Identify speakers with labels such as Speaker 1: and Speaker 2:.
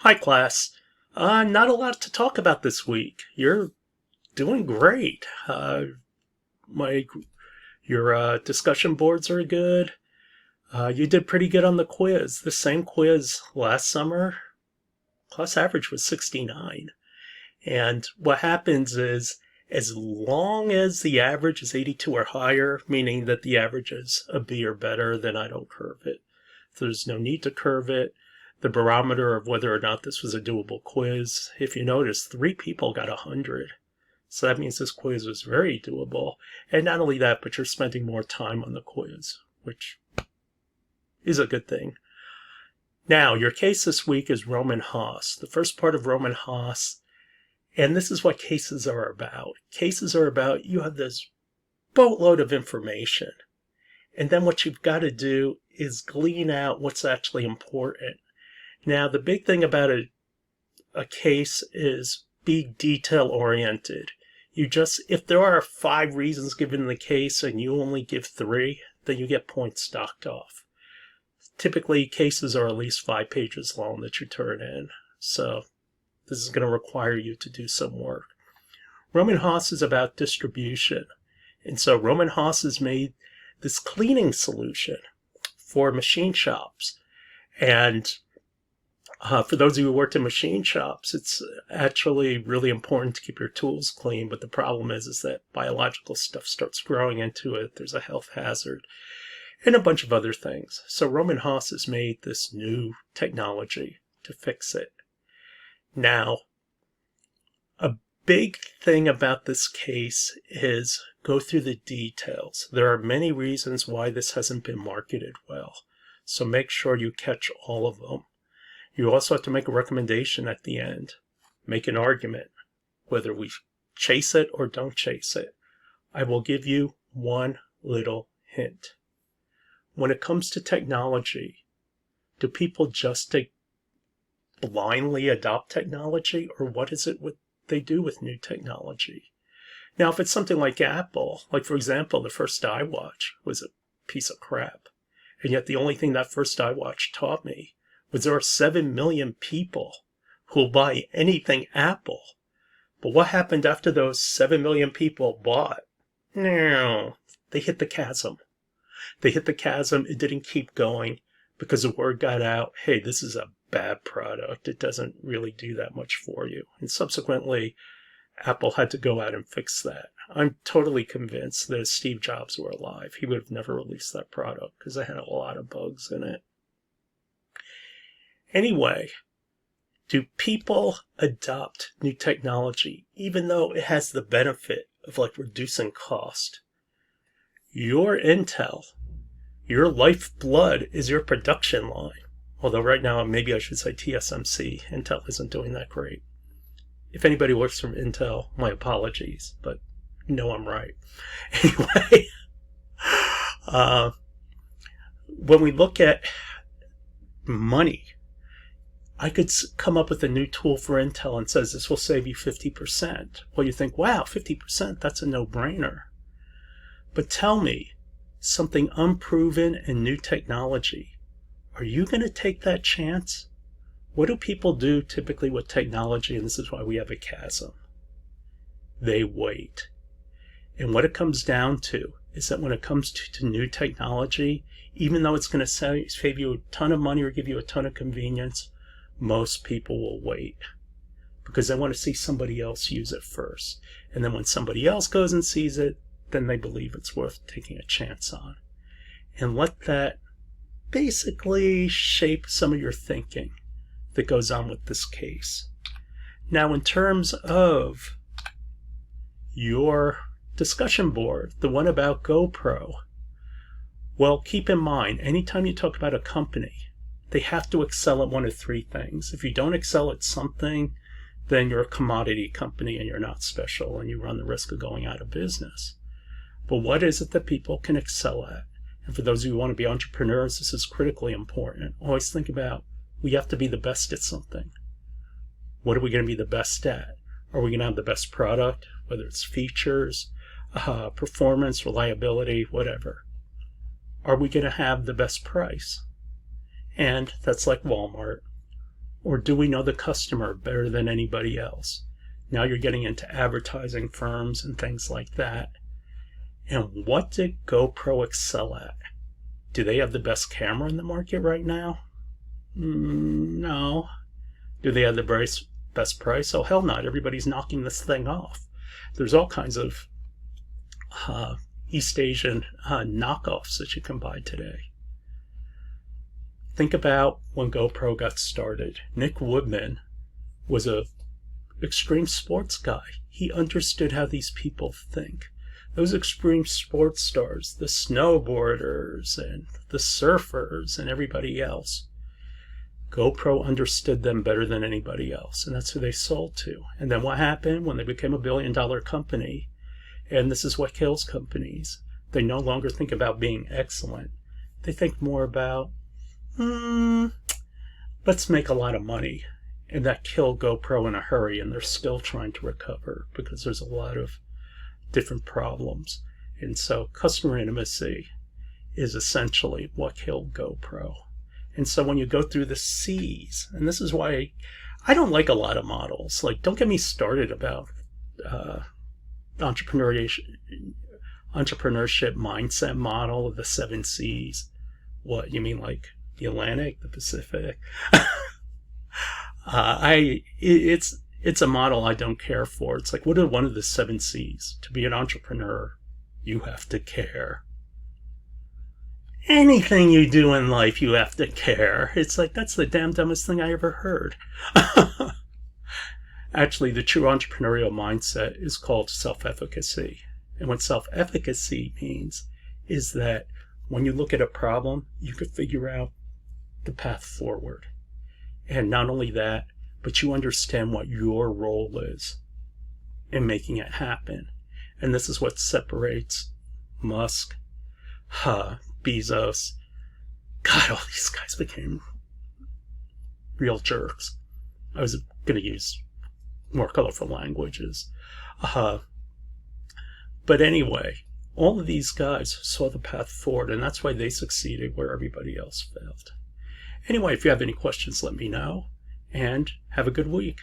Speaker 1: Hi, class. Not a lot to talk about this week. You're doing great. My your discussion boards are good. You did pretty good on the quiz. The same quiz last summer. Class average was 69. And what happens is, as long as the average is 82 or higher, meaning that the average is a B or better, then I don't curve it. There's no need to curve it. The barometer of whether or not this was a doable quiz, if you notice, 3 people got 100. So that means this quiz was very doable. And not only that, but you're spending more time on the quiz, which is a good thing. Now, your case this week is Roman Haas. The first part of Roman Haas, and this is what cases are about. Cases are about you have this boatload of information, and then what you've got to do is glean out what's actually important. Now, the big thing about a case is be detail-oriented. If there are 5 reasons given in the case and you only give 3, then you get points docked off. Typically, cases are at least 5 pages long that you turn in. So this is going to require you to do some work. Roman Haas is about distribution. And so Roman Haas has made this cleaning solution for machine shops. And for those of you who worked in machine shops, it's actually really important to keep your tools clean. But the problem is that biological stuff starts growing into it. There's a health hazard and a bunch of other things. So Roman Haas has made this new technology to fix it. Now, a big thing about this case is go through the details. There are many reasons why this hasn't been marketed well. So make sure you catch all of them. You also have to make a recommendation at the end. Make an argument, whether we chase it or don't chase it. I will give you one little hint. When it comes to technology, do people just blindly adopt technology, or what is it they do with new technology? Now, if it's something like Apple, like for example, the first iWatch was a piece of crap, and yet the only thing that first iWatch taught me was there are 7 million people who will buy anything Apple. But what happened after those 7 million people bought? No, they hit the chasm. They hit the chasm. It didn't keep going because the word got out, hey, this is a bad product. It doesn't really do that much for you. And subsequently, Apple had to go out and fix that. I'm totally convinced that if Steve Jobs were alive, he would have never released that product because it had a lot of bugs in it. Anyway, do people adopt new technology even though it has the benefit of reducing cost? Your Intel, your lifeblood is your production line. Although right now, maybe I should say TSMC. Intel isn't doing that great. If anybody works from Intel, my apologies, but no, I'm right. Anyway, when we look at money, I could come up with a new tool for Intel and says this will save you 50%. Well, you think, wow, 50%, that's a no-brainer. But tell me, something unproven and new technology, are you going to take that chance? What do people do typically with technology? And this is why we have a chasm. They wait. And what it comes down to is that when it comes to new technology, even though it's going to save you a ton of money or give you a ton of convenience, most people will wait because they want to see somebody else use it first. And then when somebody else goes and sees it, then they believe it's worth taking a chance on. And let that basically shape some of your thinking that goes on with this case. Now, in terms of your discussion board, the one about GoPro, well, keep in mind, anytime you talk about a company, they have to excel at one of 3 things. If you don't excel at something, then you're a commodity company and you're not special and you run the risk of going out of business. But what is it that people can excel at? And for those of you who want to be entrepreneurs, this is critically important. Always think about, we have to be the best at something. What are we going to be the best at? Are we going to have the best product, whether it's features, performance, reliability, whatever? Are we going to have the best price? And that's like Walmart. Or do we know the customer better than anybody else? Now you're getting into advertising firms and things like that. And what did GoPro excel at? Do they have the best camera in the market right now? No. Do they have the best price? Oh, hell not. Everybody's knocking this thing off. There's all kinds of East Asian knockoffs that you can buy today. Think about when GoPro got started. Nick Woodman was a extreme sports guy. He understood how these people think. Those extreme sports stars, the snowboarders and the surfers and everybody else, GoPro understood them better than anybody else, and that's who they sold to. And then what happened when they became a billion-dollar company? And this is what kills companies. They no longer think about being excellent. They think more about, let's make a lot of money. And that killed GoPro in a hurry, and they're still trying to recover because there's a lot of different problems. And so customer intimacy is essentially what killed GoPro. And so when you go through the C's, and this is why I don't like a lot of models. Like, don't get me started about entrepreneurship mindset model of the 7 C's. What, you mean like the Atlantic, the Pacific? It's a model I don't care for. It's like, what are one of the 7 C's? To be an entrepreneur, you have to care. Anything you do in life, you have to care. It's like, that's the damn dumbest thing I ever heard. Actually, the true entrepreneurial mindset is called self-efficacy. And what self-efficacy means is that when you look at a problem, you could figure out the path forward. And not only that, but you understand what your role is in making it happen. And this is what separates Musk, Bezos. God, all these guys became real jerks. I was going to use more colorful languages. But anyway, all of these guys saw the path forward, and that's why they succeeded where everybody else failed. Anyway, if you have any questions, let me know, and have a good week.